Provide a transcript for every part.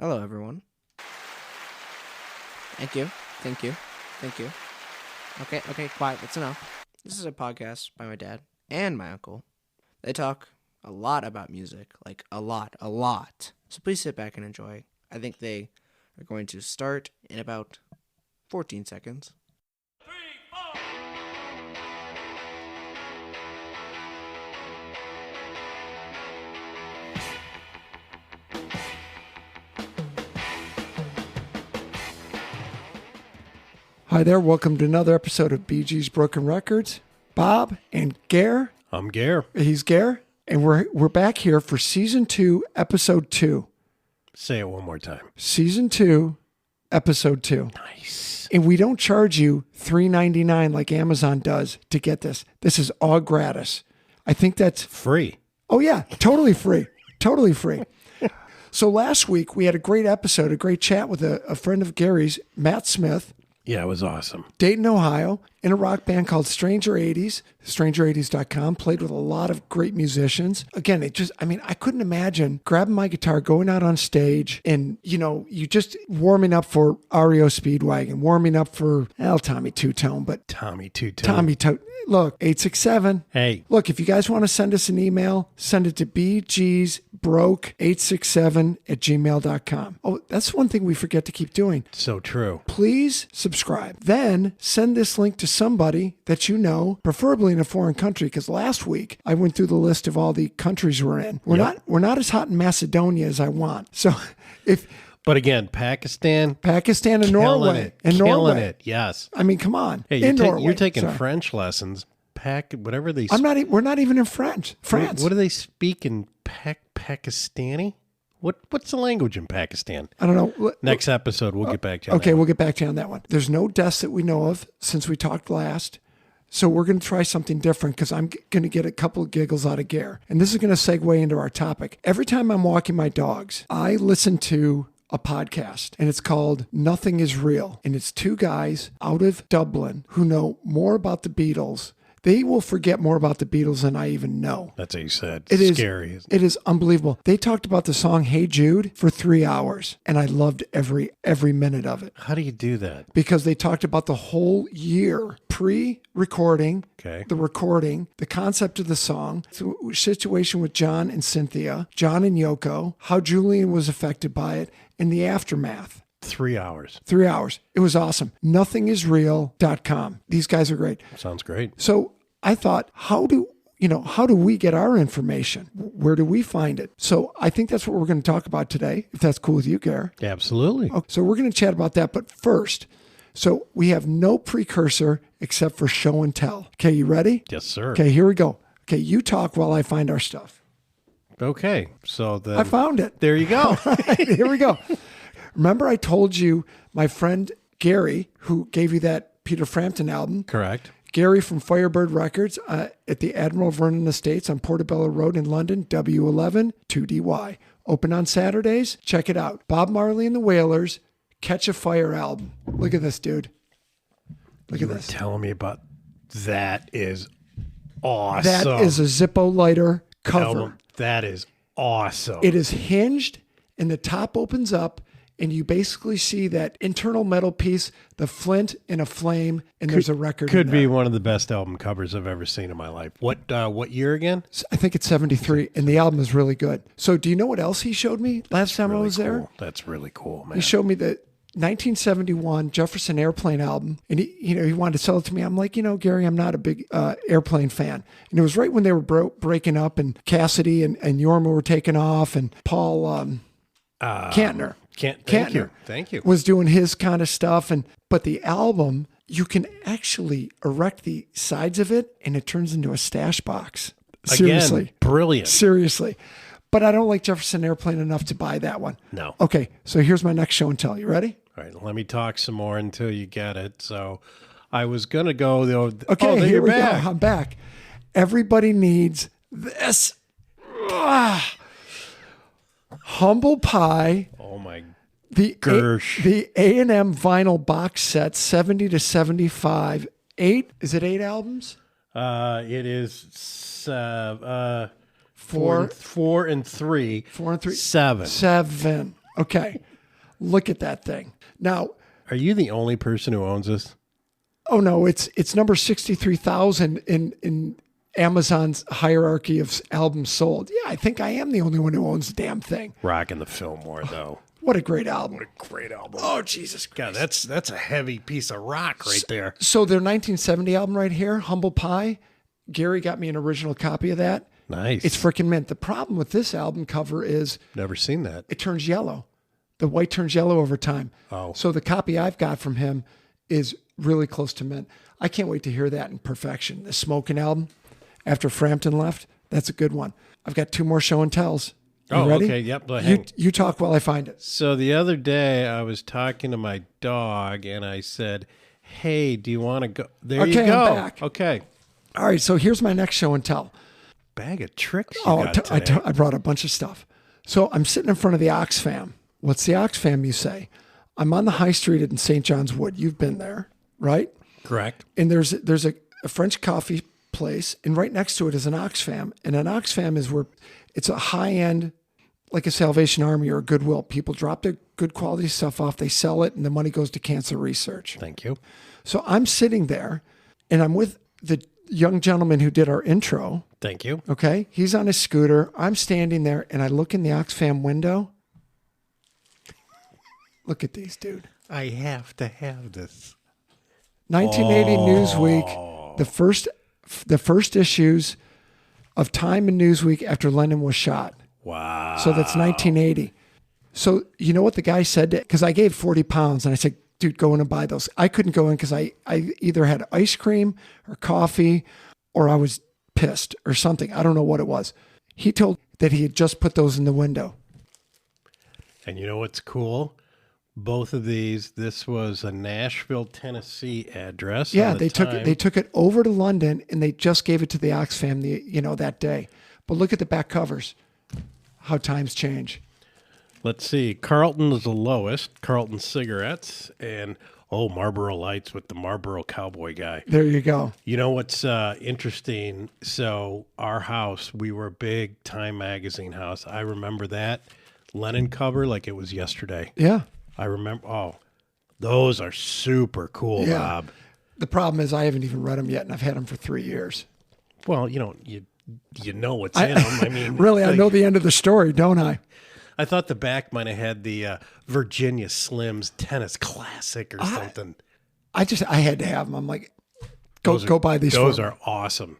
Hello, everyone. Thank you. Thank you. Thank you. Okay, quiet. That's enough. This is a podcast by my dad and my uncle. They talk a lot about music, like a lot. So please sit back and enjoy. I think they are going to start in about 14 seconds. Hi there, welcome to another episode of BG's Broken Records. Bob and Gare. I'm Gare. He's Gare, and we're back here for Season 2, Episode 2. Say it one more time. Season 2, Episode 2. Nice. And we don't charge you $3.99 like Amazon does to get this. This is all gratis. I think that's... Free. Oh yeah, totally free. Totally free. So last week we had a great episode, a great chat with a friend of Gary's, Matt Smith. Yeah, it was awesome. Dayton, Ohio, in a rock band called Stranger 80s, stranger80s.com, played with a lot of great musicians. Again, I couldn't imagine grabbing my guitar, going out on stage, and, you just warming up for REO Speedwagon, warming up for, Tommy Two-Tone, but... Tommy Two-Tone. Look, 867. Hey. Look, if you guys want to send us an email, send it to bgsbroke867@gmail.com. Oh, that's one thing we forget to keep doing. So true. Please subscribe. Then send this link to somebody that you know, preferably in a foreign country, because last week I went through the list of all the countries we're in. We're not as hot in Macedonia as I want. So But again, Pakistan and Norway. Killing it, yes. I mean, come on. Hey, you're taking French lessons. Whatever they speak. We're not even in France. What do they speak in Pakistani? What's the language in Pakistan? I don't know. Next episode, we'll get back to you. Okay, we'll get back to you on that one. There's no deaths that we know of since we talked last. So we're going to try something different because I'm going to get a couple of giggles out of Gare. And this is going to segue into our topic. Every time I'm walking my dogs, I listen to a podcast, and it's called Nothing Is Real. And it's two guys out of Dublin who know more about the Beatles. They will forget more about the Beatles than I even know. That's what you said. It's scary. Isn't it? It is unbelievable. They talked about the song Hey Jude for 3 hours, and I loved every minute of it. How do you do that? Because they talked about the whole year, pre-recording, the recording, the concept of the song, the situation with John and Cynthia, John and Yoko, how Julian was affected by it, and the aftermath. 3 hours. 3 hours. It was awesome. Nothingisreal.com. These guys are great. Sounds great. So I thought, how do we get our information? Where do we find it? So I think that's what we're going to talk about today, if that's cool with you, Gare. Absolutely. Okay, so we're going to chat about that. But first, so we have no precursor except for show and tell. Okay, you ready? Yes, sir. Okay, here we go. Okay, you talk while I find our stuff. Okay, so then... I found it. There you go. Here we go. Remember I told you my friend Gary, who gave you that Peter Frampton album? Correct. Gary from Firebird Records at the Admiral Vernon Estates on Portobello Road in London, W11 2DY. Open on Saturdays. Check it out. Bob Marley and the Wailers, Catch a Fire album. Look at this, dude. Look at this. Telling me about that is awesome. That is a Zippo lighter cover. Album. That is awesome. It is hinged, and the top opens up, and you basically see that internal metal piece, the flint in a flame, and there's a record. Could be one of the best album covers I've ever seen in my life. What year again? I think it's 73, and the album is really good. So do you know what else he showed me last time I was there? That's really cool, man. He showed me the 1971 Jefferson Airplane album, and he wanted to sell it to me. I'm like, Gary, I'm not a big Airplane fan. And it was right when they were breaking up, and Cassidy and Yorma were taking off, and Paul Kantner. Thank you. Was doing his kind of stuff. But the album, you can actually erect the sides of it and it turns into a stash box. Seriously. Again, brilliant. Seriously. But I don't like Jefferson Airplane enough to buy that one. No. Okay, so here's my next show and tell. You ready? All right, let me talk some more until you get it. So I was going to go, though. Okay, here you're we back. go. I'm back. Everybody needs this. Humble Pie. Oh, my The Gersh. The A&M vinyl box set, 70 to 75. Is it 8 albums? It is 4 and 3. 4 and 3. 7. 7. Okay. Look at that thing. Now, Are you the only person who owns this? oh no, it's number 63,000 in Amazon's hierarchy of albums sold. Yeah, I think I am the only one who owns the damn thing. Rocking the Fillmore, though. What a great album. Great album. Oh, Jesus Christ. God, that's a heavy piece of rock right there. So their 1970 album right here, Humble Pie, Gary got me an original copy of that. Nice. It's freaking mint. The problem with this album cover is Never seen that. it turns yellow. The white turns yellow over time. Oh. So the copy I've got from him is really close to mint. I can't wait to hear that in perfection. The Smoking album, after Frampton left, that's a good one. I've got 2 more show and tells. You ready? Okay. Yep. You talk while I find it. So the other day I was talking to my dog and I said, hey, do you want to go? There you Okay, go. I'm back. Okay. All right, so here's my next show and tell. Bag of tricks you Oh, got today. I brought a bunch of stuff. So I'm sitting in front of the Oxfam. What's the Oxfam, you say? I'm on the high street in St. John's Wood. You've been there, right? Correct. And there's a French coffee place, and right next to it is an Oxfam. And an Oxfam is where it's a high-end, like a Salvation Army or a Goodwill. People drop their good quality stuff off, they sell it, and the money goes to cancer research. Thank you. So I'm sitting there, and I'm with the young gentleman who did our intro. Thank you. Okay. He's on his scooter. I'm standing there and I look in the Oxfam window. Look at these, dude. I have to have this. 1980 Newsweek, the first issues of Time and Newsweek after Lennon was shot. Wow. So that's 1980. So you know what the guy said? Because I gave 40 pounds and I said, dude, go in and buy those. I couldn't go in because I either had ice cream or coffee or I was pissed or something. I don't know what it was. He told that he had just put those in the window. And you know what's cool? Both of these, this was a Nashville, Tennessee address. Yeah, at the they took it over to London and they just gave it to the Oxfam that day. But look at the back covers. How times change. Let's see. Carlton is the lowest. Carlton cigarettes and Marlboro Lights with the Marlboro cowboy guy. There you go. You know what's interesting? So our house, we were a big Time magazine house. I remember that Lennon cover like it was yesterday. Yeah. I remember. Oh, those are super cool, Yeah. Bob. The problem is I haven't even read them yet, and I've had them for 3 years. Well, you know what's in them. I mean, really, I know the end of the story, don't I? I thought the back might have had the Virginia Slims tennis classic or something. I had to have them. I'm like, go buy these. Those for me. are awesome.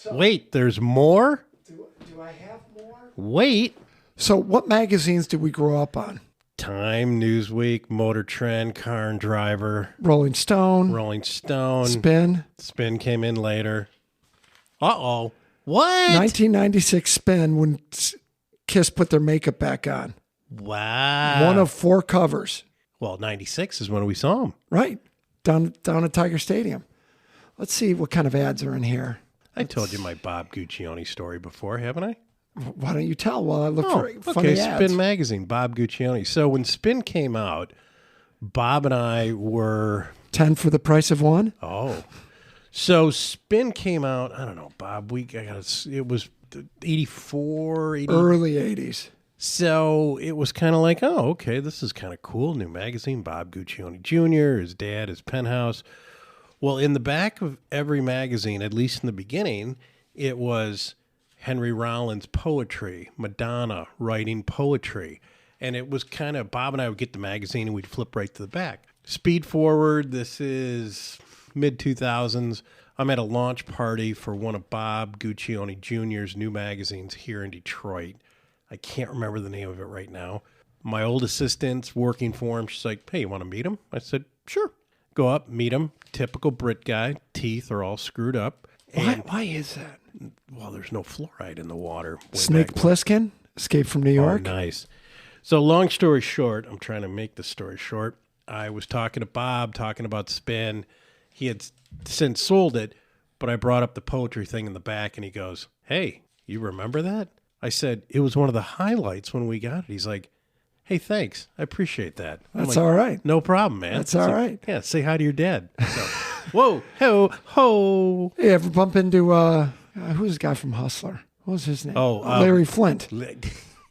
Wait, there's more? Do I have more? Wait. So, what magazines did we grow up on? Time, Newsweek, Motor Trend, Car and Driver, Rolling Stone, Rolling Stone. Spin. Spin came in later. Uh-oh. What? 1996 Spin when Kiss put their makeup back on. Wow. One of 4 covers. Well, 96 is when we saw him. Right. Down at Tiger Stadium. Let's see what kind of ads are in here. I told you my Bob Guccione story before, haven't I? Why don't you tell while I look for funny ads? Spin Magazine, Bob Guccione. So when Spin came out, Bob and I were... 10 for the price of 1? Oh. So Spin came out, I don't know, Bob, it was 84, 80. Early 80s. So it was kind of like, oh, okay, this is kind of cool. New magazine, Bob Guccione Jr., his dad, his penthouse. Well, in the back of every magazine, at least in the beginning, it was Henry Rollins poetry, Madonna writing poetry. And it was kind of, Bob and I would get the magazine and we'd flip right to the back. Speed forward, this is mid-2000s. I'm at a launch party for one of Bob Guccione Jr.'s new magazines here in Detroit. I can't remember the name of it right now. My old assistant's working for him. She's like, hey, you want to meet him? I said, sure. Go up, meet him. Typical Brit guy. Teeth are all screwed up. Why is that? Well, there's no fluoride in the water. Snake Plissken, Escape from New York. Oh, nice. So long story short, I'm trying to make the story short. I was talking to Bob, talking about Spin. He had since sold it, but I brought up the poetry thing in the back, and he goes, hey, you remember that? I said, it was one of the highlights when we got it. He's like, hey, thanks. I appreciate that. That's all right. No problem, man. That's all right. Yeah, say hi to your dad. So, whoa, ho. Hey, ever bump into, who's the guy from Hustler? What was his name? Oh, Larry Flint.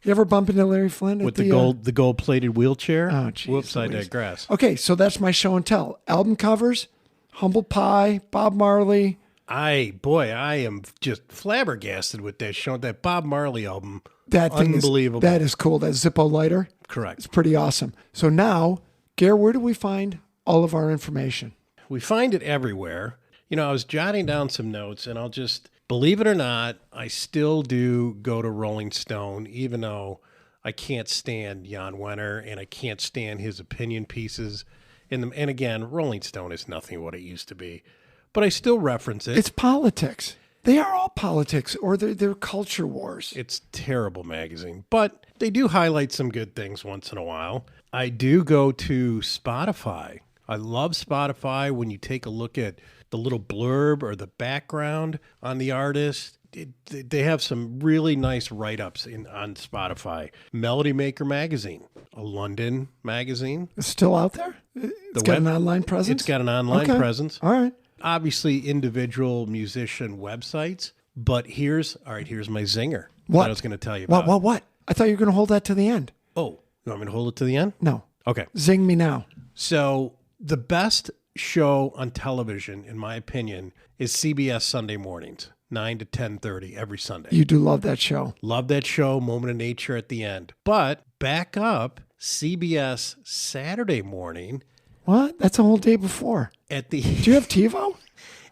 You ever bump into Larry Flynn with at the gold plated wheelchair? Oh, geez, Whoops, I Louise. digress. Okay, so that's my show and tell. Album covers, Humble Pie, Bob Marley. I am just flabbergasted with that show. That Bob Marley album. That thing Unbelievable. That is cool. That Zippo lighter. Correct. It's pretty awesome. So now, Gare, where do we find all of our information? We find it everywhere. I was jotting down some notes, and I'll just, believe it or not, I still do go to Rolling Stone, even though I can't stand Jan Wenner and I can't stand his opinion pieces. And again, Rolling Stone is nothing what it used to be. But I still reference it. It's politics. They are all politics, or they're culture wars. It's terrible magazine, but they do highlight some good things once in a while. I do go to Spotify. I love Spotify when you take a look at the little blurb or the background on the artist. They have some really nice write-ups on Spotify. Melody Maker magazine, a London magazine. It's still out there? It's got an online presence? It's got an online presence. All right. Obviously, individual musician websites. But here's my zinger. What? That I was going to tell you about. What? I thought you were going to hold that to the end. Oh, you want me to hold it to the end? No. Okay. Zing me now. So the best show on television, in my opinion, is CBS Sunday mornings, 9 to 10:30 every Sunday. You do love that show. Love that show, Moment of Nature at the end. But back up, CBS Saturday morning. What? That's a whole day before. Do you have TiVo?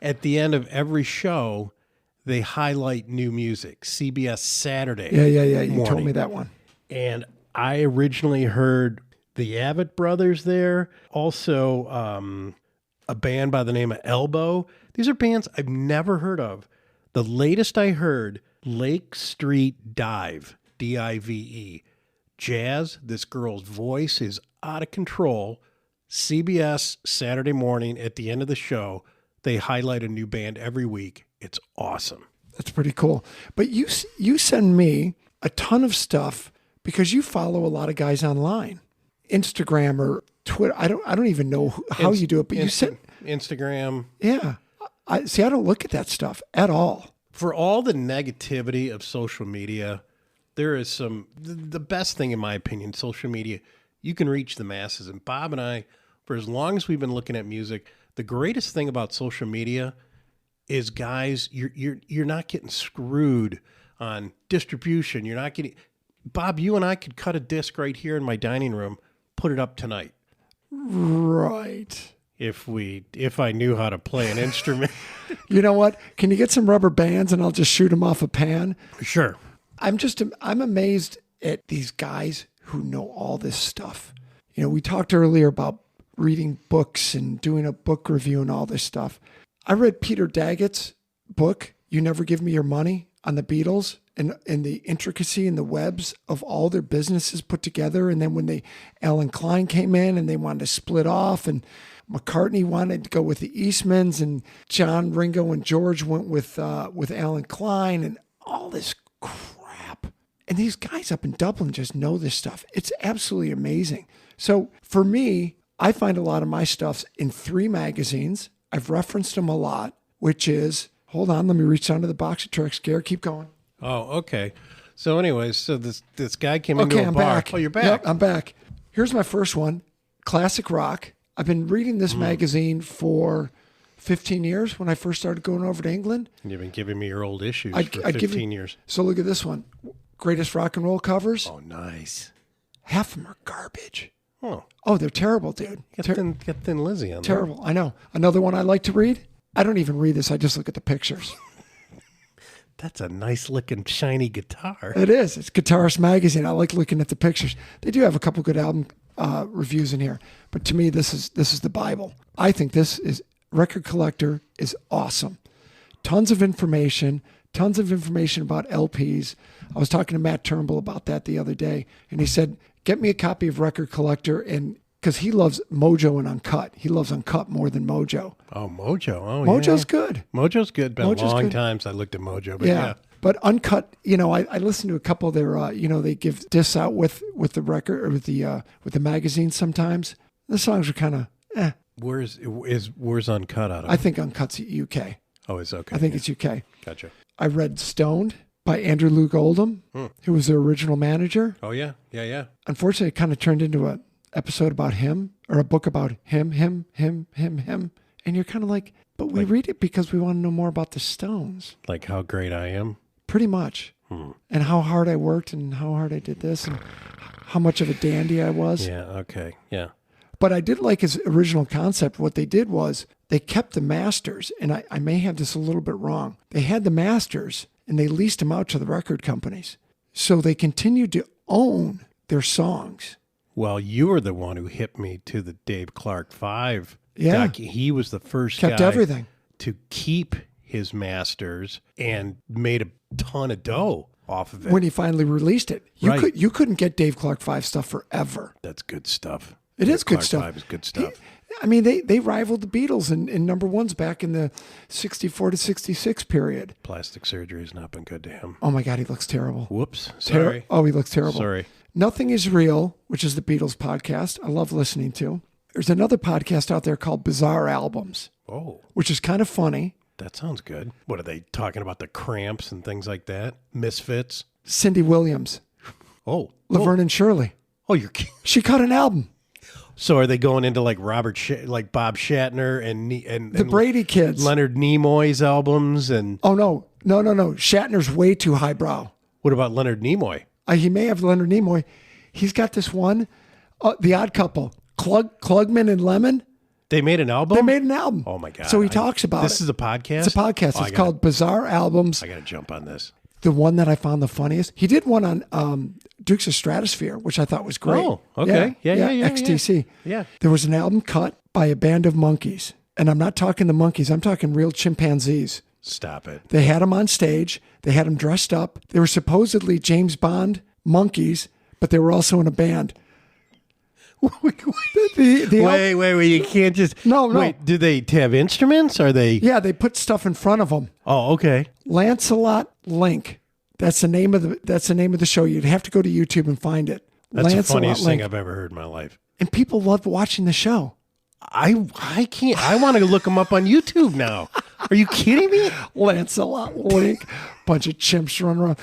At the end of every show, they highlight new music. CBS Saturday. Yeah. You morning. told me that one. And I originally heard the Avett Brothers there. Also, a band by the name of Elbow. These are bands I've never heard of. The latest I heard, Lake Street Dive, D-I-V-E. Jazz, this girl's voice is out of control. CBS Saturday morning at the end of the show, they highlight a new band every week. It's awesome. That's pretty cool. But you send me a ton of stuff because you follow a lot of guys online, Instagram or Twitter. I don't even know how you do it, but you send Instagram. Yeah. I don't look at that stuff at all. For all the negativity of social media, there is the best thing in my opinion, social media, you can reach the masses. And Bob and I, for as long as we've been looking at music, the greatest thing about social media is, guys, you're not getting screwed on distribution. You're not getting, Bob, you and I could cut a disc right here in my dining room, put it up tonight. Right. If I knew how to play an instrument. You know what? Can you get some rubber bands and I'll just shoot them off a pan? Sure. I'm amazed at these guys who know all this stuff. We talked earlier about reading books and doing a book review and all this stuff. I read Peter Daggett's book, You Never Give Me Your Money, on the Beatles and the intricacy and the webs of all their businesses put together. And then when Alan Klein came in and they wanted to split off, and McCartney wanted to go with the Eastmans, and John, Ringo, and George went with Alan Klein, and all this crap. And these guys up in Dublin just know this stuff. It's absolutely amazing. So for me, I find a lot of my stuff's in 3 magazines. I've referenced them a lot, which is, hold on, let me reach down to the box of tricks. Gare, keep going. Oh, okay. So anyways, so this guy came into a I'm bar. back. Oh, you're back. Yep, I'm back. Here's my first one, Classic Rock. I've been reading this magazine for 15 years when I first started going over to England. And you've been giving me your old issues for I'd 15 years. So look at this one. Greatest rock and roll covers. Oh, nice. Half of them are garbage. Oh, they're terrible, dude. got Thin Lizzy on there. Terrible. I know. Another one I like to read. I don't even read this. I just look at the pictures. That's a nice looking shiny guitar. It is. It's Guitarist Magazine. I like looking at the pictures. They do have a couple good album reviews in here, but to me, this is the Bible. I think Record Collector is awesome. Tons of information about LPs. I was talking to Matt Turnbull about that the other day, and he said, get me a copy of Record Collector, and because he loves Mojo and Uncut. He loves Uncut more than Mojo. Oh, Mojo. Oh, Mojo's yeah. good. Mojo's good. Been Mojo's a long good. time since I looked at Mojo, but yeah. But Uncut, I listened to a couple of their, they give discs out with the record or with the magazine sometimes. The songs are kind of, eh. Where's Uncut out of? I think Uncut's UK. Oh, it's okay. I think it's UK. Gotcha. I read Stoned by Andrew Luke Oldham, who was their original manager. Oh, yeah. Yeah, yeah. Unfortunately, it kind of turned into an episode about him, or a book about him. And you're kind of like, but we read it because we want to know more about the Stones. Like how great I am? Pretty much. And how hard I worked and how hard I did this and how much of a dandy I was. Yeah, okay. Yeah. But I did like his original concept. What they did was they kept the masters, and I may have this a little bit wrong. They had the masters, and they leased them out to the record companies. So they continued to own their songs. Well, you were the one who hit me to the Dave Clark 5. Yeah. He was the first Kept guy everything. to keep his masters and made a ton of dough off of it. When he finally released it. You Right. couldn't get Dave Clark 5 stuff forever. That's good stuff. It Dave is good Clark stuff. 5 is good stuff. I mean, they rivaled the Beatles in number ones back in the 64 to 66 period. Plastic surgery has not been good to him. Oh my God, he looks terrible. Whoops. Sorry. Oh, he looks terrible. Sorry. Nothing is Real, which is the Beatles podcast. I love listening to. There's another podcast out there called Bizarre Albums, Oh, which is kind of funny. that sounds good. What are they talking about? The Cramps and things like that? Misfits? Cindy Williams, Oh. Laverne and Shirley. Oh, you're kidding. She cut an album. So are they going into like like Bob Shatner and The Brady Kids. Leonard Nimoy's albums? And Oh, no. Shatner's way too highbrow. what about Leonard Nimoy? He may have Leonard Nimoy. He's got this one, The Odd Couple, Klugman and Lemon. They made an album? They made an album. Oh my God. So he talks about This it. is a podcast? It's a podcast. Oh, It's called Bizarre Albums. I got to jump on this. The one that I found the funniest, he did one on Dukes of Stratosphere, which I thought was great. Oh, okay. Yeah. XTC. Yeah. There was an album cut by a band of monkeys. And I'm not talking the monkeys. I'm talking real chimpanzees. Stop it. They had them on stage. They had them dressed up. They were supposedly James Bond monkeys, but they were also in a band. Wait. You can't just... No. Wait, do they have instruments? Are they... Yeah, they put stuff in front of them. Oh, okay. Lancelot Link. That's the name of the show. You'd have to go to YouTube and find it. That's Lancelot the funniest Link. thing I've ever heard in my life. And people loved watching the show. I can't... I want to look them up on YouTube now. Are you kidding me? Lancelot Link. Bunch of chimps running around.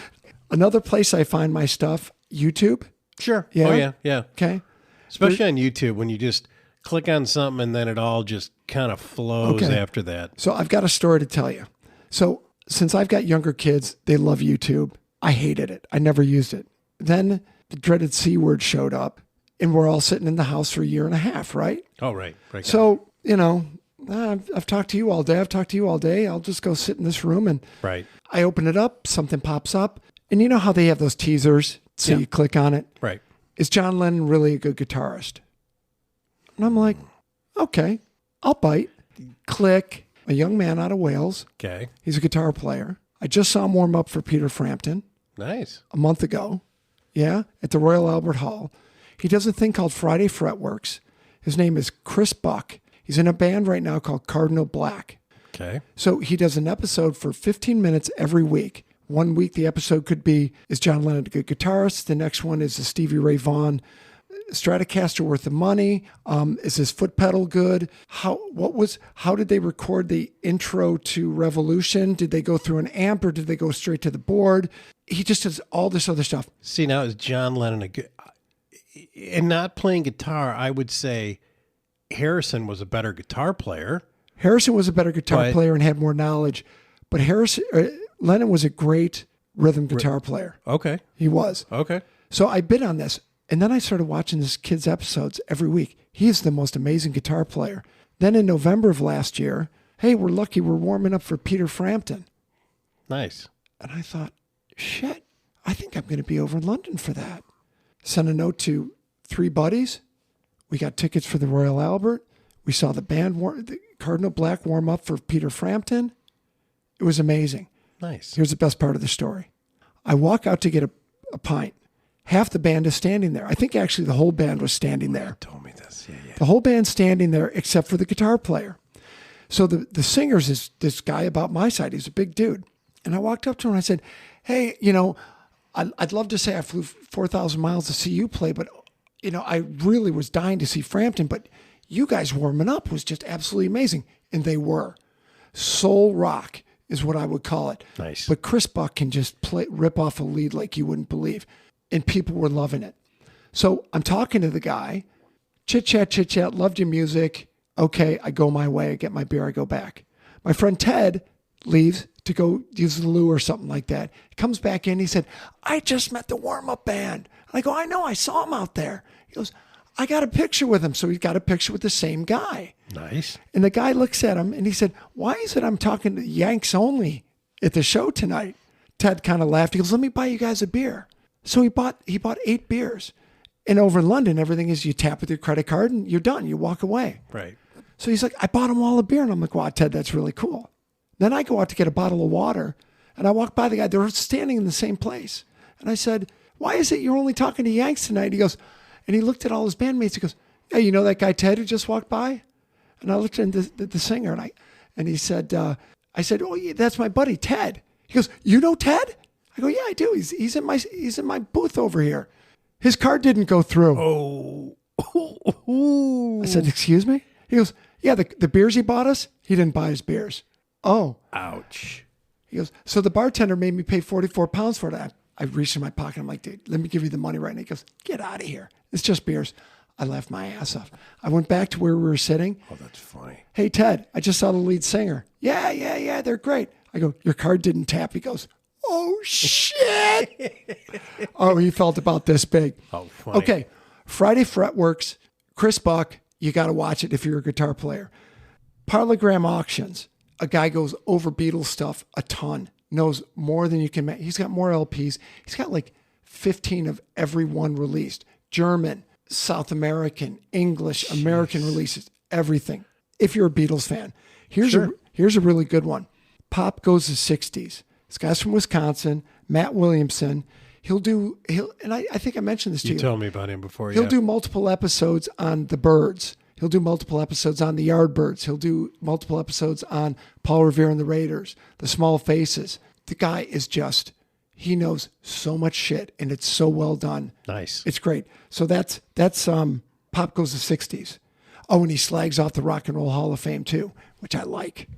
Another place I find my stuff, YouTube. Sure. Yeah? Oh, yeah. Okay. Especially on YouTube when you just click on something and then it all just kind of flows Okay. after that. So I've got a story to tell you. So since I've got younger kids, they love YouTube. I hated it. I never used it. Then the dreaded C word showed up, and we're all sitting in the house for a year and a half, right? Oh, right. So, I've talked to you all day. I'll just go sit in this room, and Right. I open it up. Something pops up. And you know how they have those teasers? So Yeah. you click on it. Right. Is John Lennon really a good guitarist? And I'm like, okay, I'll bite. Click. A young man out of Wales. Okay. He's a guitar player. I just saw him warm up for Peter Frampton Nice. a month ago. Yeah, at the Royal Albert Hall. He does a thing called Friday Fretworks. His name is Chris Buck. He's in a band right now called Cardinal Black. Okay. So he does an episode for 15 minutes every week. One week the episode could be, is John Lennon a good guitarist? The next one is Stevie Ray Vaughan Stratocaster worth the money? Is his foot pedal good? How did they record the intro to Revolution? Did they go through an amp or did they go straight to the board? He just does all this other stuff. See, now is John Lennon a good... And not playing guitar, I would say Harrison was a better guitar player. Harrison was a better guitar But- player and had more knowledge, but Lennon was a great rhythm guitar player. Okay. He was. Okay. So I bid on this, and then I started watching this kid's episodes every week. He's the most amazing guitar player. Then in November of last year, hey, we're lucky we're warming up for Peter Frampton. Nice. And I thought, shit, I think I'm going to be over in London for that. Sent a note to 3 buddies. We got tickets for the Royal Albert. We saw the band, the Cardinal Black, warm up for Peter Frampton. It was amazing. Nice. Here's the best part of the story. I walk out to get a pint. Half the band is standing there. I think actually the whole band was standing there. Told me this. Yeah. The whole band's standing there except for the guitar player. So the singer's is this guy about my side. He's a big dude. And I walked up to him and I said, hey, I'd love to say I flew 4,000 miles to see you play, but, I really was dying to see Frampton, but you guys warming up was just absolutely amazing. And they were. Soul rock. is what I would call it. Nice. But Chris Buck can just rip off a lead like you wouldn't believe. And people were loving it. So I'm talking to the guy, chit chat, loved your music. Okay, I go my way, I get my beer, I go back. My friend Ted leaves to go use the loo or something like that. He comes back in, he said, I just met the warm-up band. And I go, I know, I saw him out there. He goes, I got a picture with him. So he got a picture with the same guy. Nice. And the guy looks at him and he said, why is it I'm talking to Yanks only at the show tonight? Ted kind of laughed. He goes, let me buy you guys a beer. So he bought 8 beers. And over in London, everything is you tap with your credit card and you're done. You walk away. Right. So he's like, I bought them all a beer. And I'm like, wow, Ted, that's really cool. Then I go out to get a bottle of water and I walk by the guy. They were standing in the same place. And I said, why is it you're only talking to Yanks tonight? He goes, and he looked at all his bandmates. He goes, yeah, you know that guy Ted who just walked by? And I looked at the singer and he said, I said, oh, yeah, that's my buddy Ted. He goes, you know Ted? I go, yeah, I do. He's in my booth over here. His card didn't go through. Oh. I said, excuse me? He goes, yeah, the beers he bought us, he didn't buy his beers. Oh. Ouch. He goes, so the bartender made me pay 44 pounds for that. I reached in my pocket. I'm like, dude, let me give you the money right now. He goes, get out of here. It's just beers. I laughed my ass off. I went back to where we were sitting. Oh, that's funny. Hey, Ted, I just saw the lead singer. Yeah, they're great. I go, your card didn't tap. He goes, oh, shit. Oh, he felt about this big. Oh, funny. Okay, Friday Fretworks, Chris Buck, you got to watch it if you're a guitar player. Parlogram Auctions, a guy goes over Beatles stuff a ton. Knows more than you can. He's got more LPs. He's got like 15 of every one released. German, South American, English, American releases, everything. If you're a Beatles fan, here's a really good one. Pop Goes the 60s. This guy's from Wisconsin, Matt Williamson. And I think I mentioned this to you. You told me about him before. He'll do multiple episodes on the Byrds. He'll do multiple episodes on the Yardbirds. He'll do multiple episodes on Paul Revere and the Raiders, the Small Faces. The guy is he knows so much shit and it's so well done. Nice. It's great. So that's Pop Goes the 60s. Oh, and he slags off the Rock and Roll Hall of Fame too, which I like.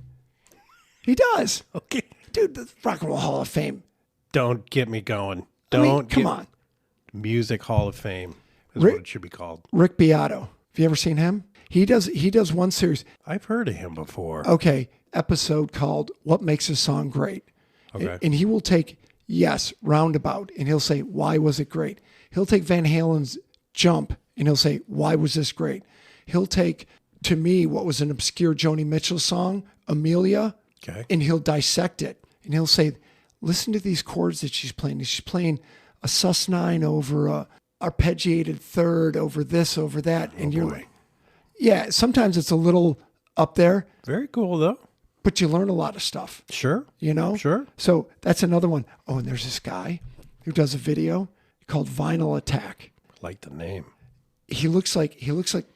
He does. Okay. Dude, the Rock and Roll Hall of Fame. Don't get me going. Come on. Music Hall of Fame is what it should be called. Rick Beato. Have you ever seen him? He does one series. I've heard of him before. Okay. Episode called What Makes a Song Great. Okay. And he will take, Roundabout, and he'll say, why was it great? He'll take Van Halen's Jump, and he'll say, why was this great? He'll take, to me, what was an obscure Joni Mitchell song, Amelia, and he'll dissect it. And he'll say, listen to these chords that she's playing. She's playing a sus9 over a arpeggiated third, over this, over that. And you're like, yeah, sometimes it's a little up there. Very cool, though. But you learn a lot of stuff. Sure. You know? Sure. So that's another one. Oh, and there's this guy who does a video called Vinyl Attack. I like the name. He looks like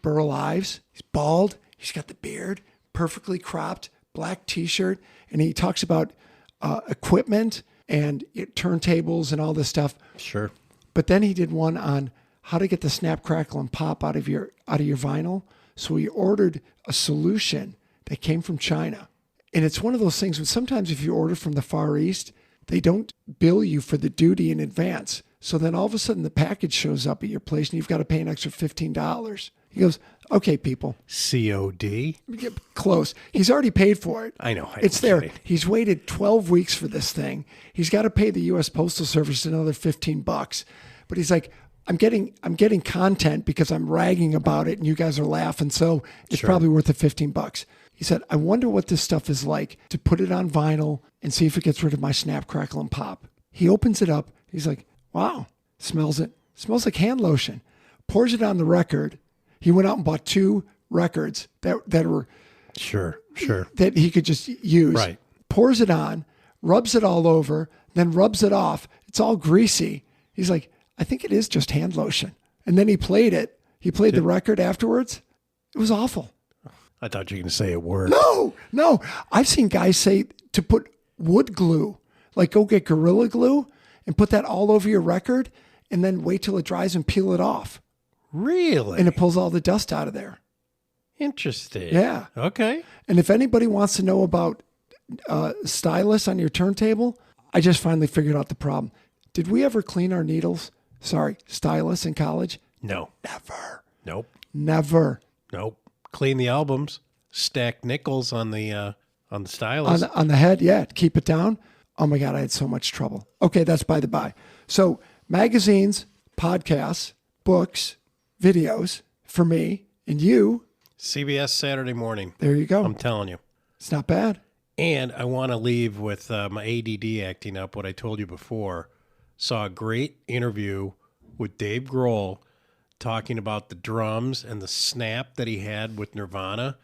Burl Ives. He's bald. He's got the beard, perfectly cropped, black T-shirt. And he talks about equipment and turntables and all this stuff. Sure. But then he did one on how to get the snap, crackle, and pop out of your vinyl. So he ordered a solution that came from China. And it's one of those things where sometimes if you order from the Far East, they don't bill you for the duty in advance. So then all of a sudden the package shows up at your place and you've got to pay an extra $15. He goes, okay, people. COD? Get close. He's already paid for it. I know. It's there. He's waited 12 weeks for this thing. He's got to pay the U.S. Postal Service another $15. But he's like, I'm getting content because I'm ragging about it and you guys are laughing. So it's probably worth the $15. He said, I wonder what this stuff is like to put it on vinyl and see if it gets rid of my snap, crackle, and pop. He opens it up. He's like, wow, smells it. Smells like hand lotion. Pours it on the record. He went out and bought 2 records that were Sure. that he could just use. Right. Pours it on, rubs it all over, then rubs it off. It's all greasy. He's like, I think it is just hand lotion. And then he played it. He played the record afterwards. It was awful. I thought you were going to say a word. No. I've seen guys say to put wood glue, like go get Gorilla Glue and put that all over your record and then wait till it dries and peel it off. Really? And it pulls all the dust out of there. Interesting. Yeah. Okay. And if anybody wants to know about stylus on your turntable, I just finally figured out the problem. Did we ever clean our needles? Sorry, stylus in college? No. Never. Nope. Never. Nope. Clean the albums. Stack nickels on the stylus. On the head, yeah. Keep it down. Oh my God, I had so much trouble. Okay, that's by the by. So magazines, podcasts, books, videos for me and you. CBS Saturday morning. There you go. I'm telling you. It's not bad. And I want to leave with my ADD acting up what I told you before. Saw a great interview with Dave Grohl talking about the drums and the snap that he had with Nirvana.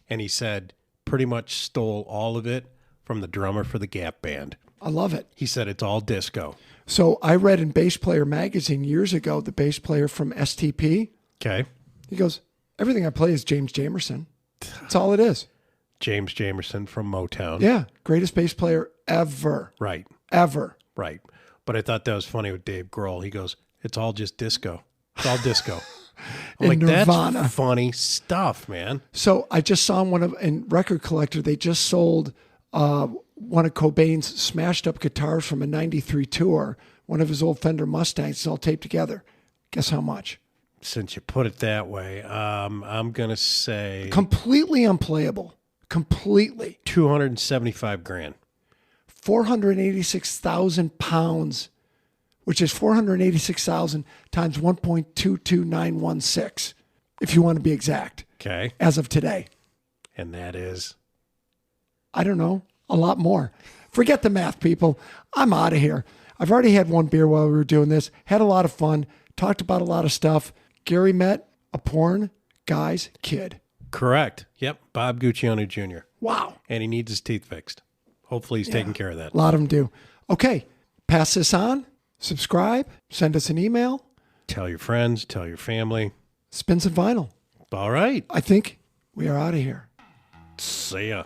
And he said pretty much stole all of it from the drummer for the Gap Band. I love it. He said it's all disco. So I read in Bass Player magazine years ago, the bass player from STP. Okay. He goes, everything I play is James Jamerson. That's all it is. James Jamerson from Motown. Yeah. Greatest bass player ever. Right. Ever. Right. But I thought that was funny with Dave Grohl. He goes, it's all just disco. It's all disco. I'm like, Nirvana. that's funny stuff, man. So I just saw in Record Collector, they just sold one of Cobain's smashed up guitars from a 93 tour, one of his old Fender Mustangs. It's all taped together. Guess how much? Since you put it that way, I'm going to say Completely unplayable. Completely. 275 grand. 486,000 pounds, which is 486,000 times 1.22916, if you want to be exact, Okay. as of today. And that is I don't know, a lot more. Forget the math, people. I'm out of here. I've already had one beer while we were doing this, had a lot of fun, talked about a lot of stuff. Gary met a porn guy's kid. correct. Yep. Bob Guccione Jr. Wow. And he needs his teeth fixed. Hopefully he's taking care of that. A lot of them do. Okay, pass this on, subscribe, send us an email. Tell your friends, tell your family. Spin some vinyl. All right. I think we are out of here. See ya.